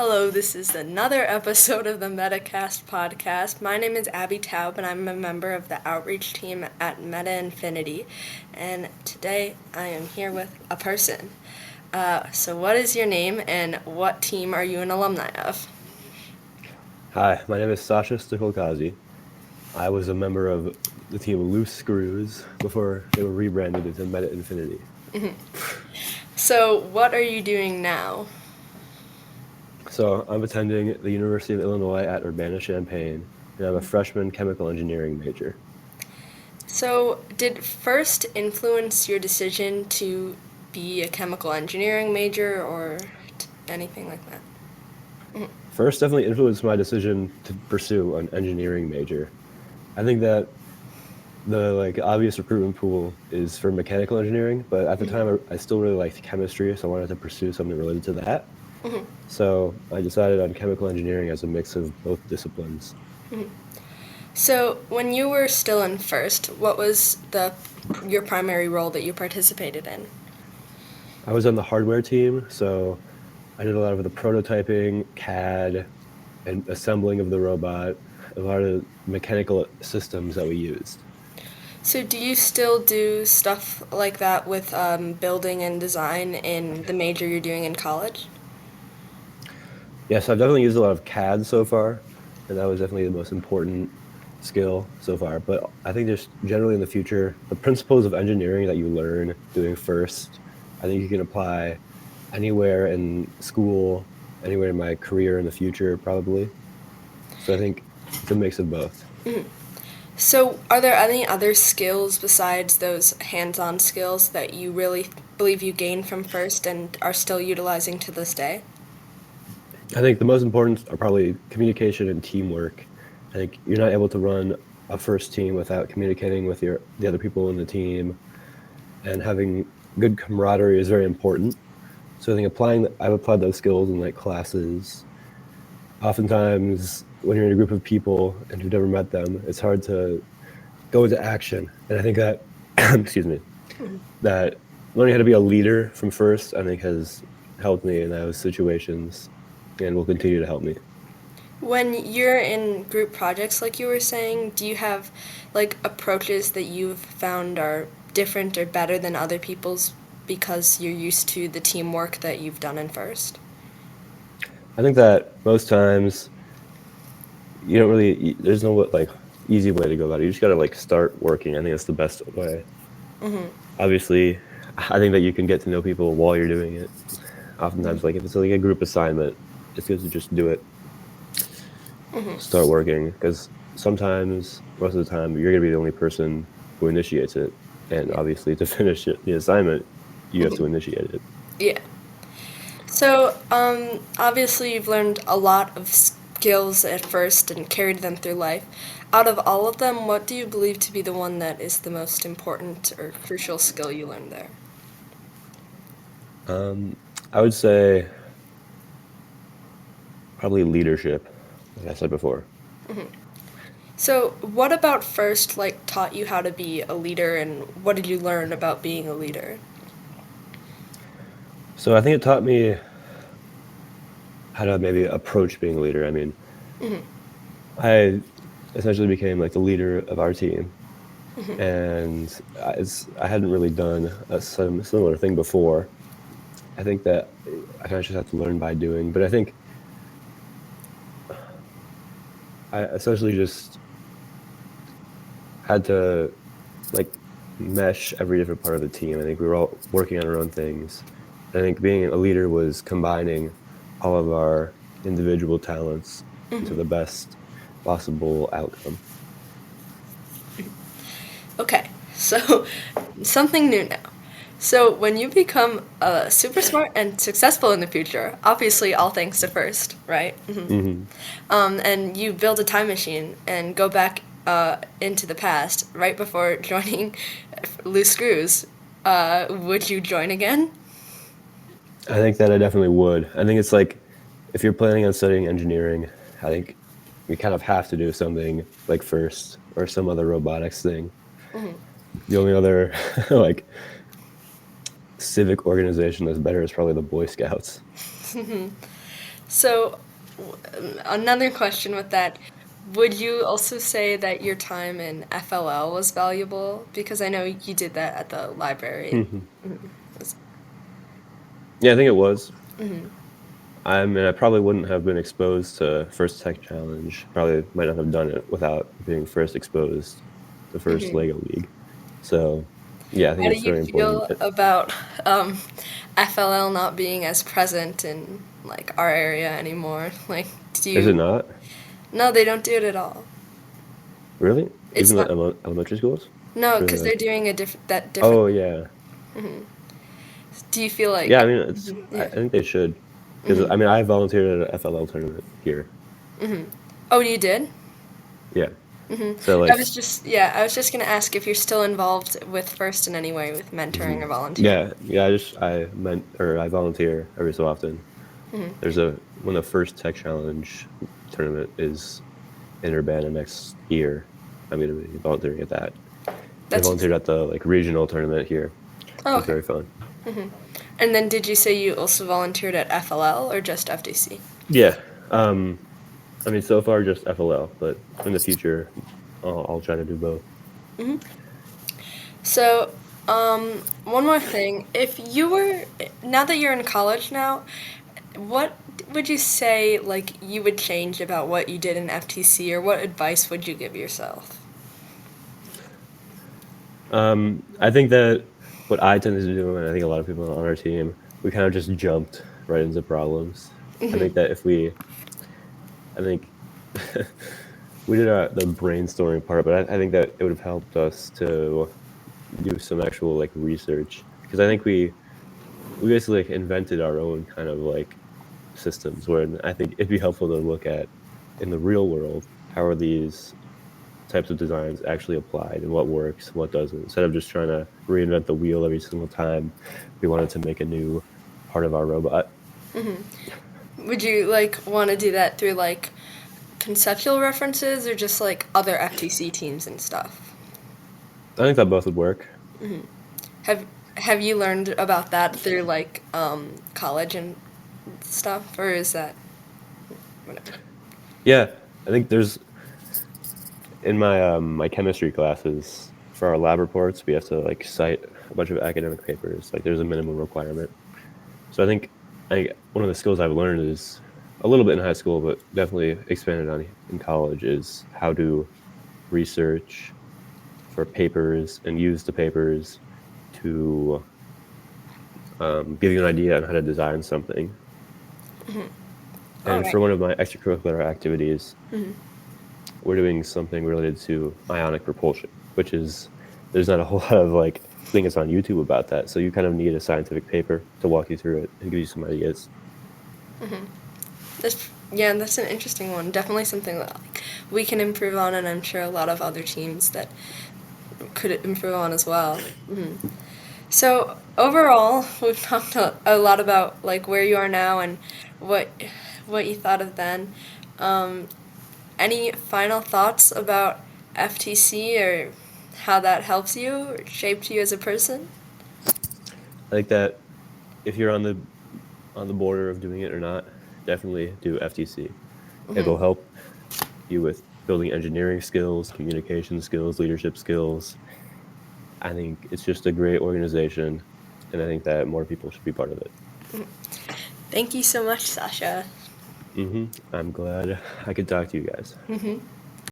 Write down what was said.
Hello, this is another episode of the Metacast podcast. My name is Abby Taub, and I'm a member of the outreach team at Meta Infinity. And today I am here with a person. So what is your name, and what team are you an alumni of? Hi, my name is Sacha Stickell Khazai. I was a member of the team Loose Screws before they were rebranded into Meta Infinity. So what are you doing now? So I'm attending the University of Illinois at Urbana-Champaign, and I'm a freshman chemical engineering major. So did first influence your decision to be a chemical engineering major or anything like that? First definitely influenced my decision to pursue an engineering major. I think that the obvious recruitment pool is for mechanical engineering, but at the time I still really liked chemistry, so I wanted to pursue something related to that. So I decided on chemical engineering as a mix of both disciplines. So, when you were still in first, what was your primary role that you participated in? I was on the hardware team, so I did a lot of the prototyping, CAD, and assembling of the robot, a lot of mechanical systems that we used. So, do you still do stuff like that with building and design in the major you're doing in college? Yes, I've definitely used a lot of CAD so far, and that was definitely the most important skill so far. But I think just generally in the future, the principles of engineering that you learn doing first, I think you can apply anywhere in school, anywhere in my career in the future, probably. So I think it's a mix of both. So, are there any other skills besides those hands-on skills that you really believe you gained from first and are still utilizing to this day? I think the most important are probably communication and teamwork. I think you're not able to run a first team without communicating with the other people in the team, and having good camaraderie is very important. So I think I've applied those skills in classes. Oftentimes, when you're in a group of people and you've never met them, it's hard to go into action. And I think that, excuse me, that learning how to be a leader from first, I think has helped me in those situations and will continue to help me. When you're in group projects, like you were saying, do you have approaches that you've found are different or better than other people's because you're used to the teamwork that you've done in first? I think that most times there's no easy way to go about it. You just gotta start working. I think that's the best way. Obviously, I think that you can get to know people while you're doing it. Oftentimes, if it's a group assignment, it's good to just do it. Start working, because sometimes, most of the time, you're going to be the only person who initiates it. And obviously, to finish the assignment, you have to initiate it. Yeah. So, obviously, you've learned a lot of skills at first and carried them through life. Out of all of them, what do you believe to be the one that is the most important or crucial skill you learned there? I would say probably leadership, like I said before. So, what about first, taught you how to be a leader, and what did you learn about being a leader? So I think it taught me how to maybe approach being a leader. I mean, I essentially became the leader of our team, and I hadn't really done a similar thing before. I think that I kind of just have to learn by doing, but I think I essentially just had to mesh every different part of the team. I think we were all working on our own things. I think being a leader was combining all of our individual talents into the best possible outcome. Okay, so something new now. So, when you become super smart and successful in the future, obviously all thanks to first, right? And you build a time machine and go back into the past right before joining Loose Screws, would you join again? I think that I definitely would. I think it's if you're planning on studying engineering, I think you kind of have to do something like FIRST or some other robotics thing. The only other civic organization that's better is probably the Boy Scouts. So, another question with that. Would you also say that your time in FLL was valuable? Because I know you did that at the library. Hmm. Was- Yeah, I think it was. mhm, I mean, I probably wouldn't have been exposed to First Tech Challenge. Probably might not have done it without being first exposed to first mhm. Lego League. So, yeah, I think How do it's you very important. feel about FLL not being as present in like our area anymore? Like, do Is it you? not? No, they don't do it at all. Really? It's Even the not. elementary schools? No, Really because they're like, doing a different that oh differently. yeah. Do you feel Yeah, like? I mean, it's. Mhm, I yeah. think they should, because Hmm. I mean, I volunteered at an FLL tournament here. Oh, you did? Yeah. So like, I was just gonna ask if you're still involved with First in any way with mentoring or volunteering. yeah. I volunteer every so often. There's a when the first Tech Challenge tournament is in Urbana next year. I'm going to be volunteering at that. I That's volunteered at the like regional tournament here. It oh, was okay. very fun. And then did you say you also volunteered at FLL or just FDC? Yeah. Um, I mean, so far just FLL, but in the future, I'll try to do both. So, one more thing. If you were now that you're in college now, what would you say like you would change about what you did in FTC or what advice would you give yourself? I think that what I tended to do, and I think a lot of people on our team, we kind of just jumped right into problems. I think that I think we did the brainstorming part, but I think that it would have helped us to do some actual like research, because I think we basically like invented our own kind of like systems, where I think it'd be helpful to look at in the real world how are these types of designs actually applied and what works, what doesn't, instead of just trying to reinvent the wheel every single time we wanted to make a new part of our robot. Would you like want to do that through like conceptual references or just like other FTC teams and stuff? I think that both would work. Have have you learned about that through like college and stuff, or is that whatever? Yeah, I think there's in my chemistry classes for our lab reports we have to like cite a bunch of academic papers. Like there's a minimum requirement. So I think one of the skills I've learned is a little bit in high school, but definitely expanded on in college, is how to research for papers and use the papers to give you an idea on how to design something. All And right. for one of my extracurricular activities, we're doing something related to ionic propulsion, which is there's not a whole lot of like things on YouTube about that. So you kind of need a scientific paper to walk you through it and give you some ideas. Yeah, that's an interesting one. Definitely something that like, we can improve on, and I'm sure a lot of other teams that could improve on as well. So overall, we've talked a lot about like where you are now and what what you thought of then. Um, any final thoughts about FTC or how that helps you or shaped you as a person? I think that if you're on the border of doing it or not, definitely do FTC. It'll help you with building engineering skills, communication skills, leadership skills. I think it's just a great organization, and I think that more people should be part of it. Thank you so much, Sasha. I'm glad I could talk to you guys.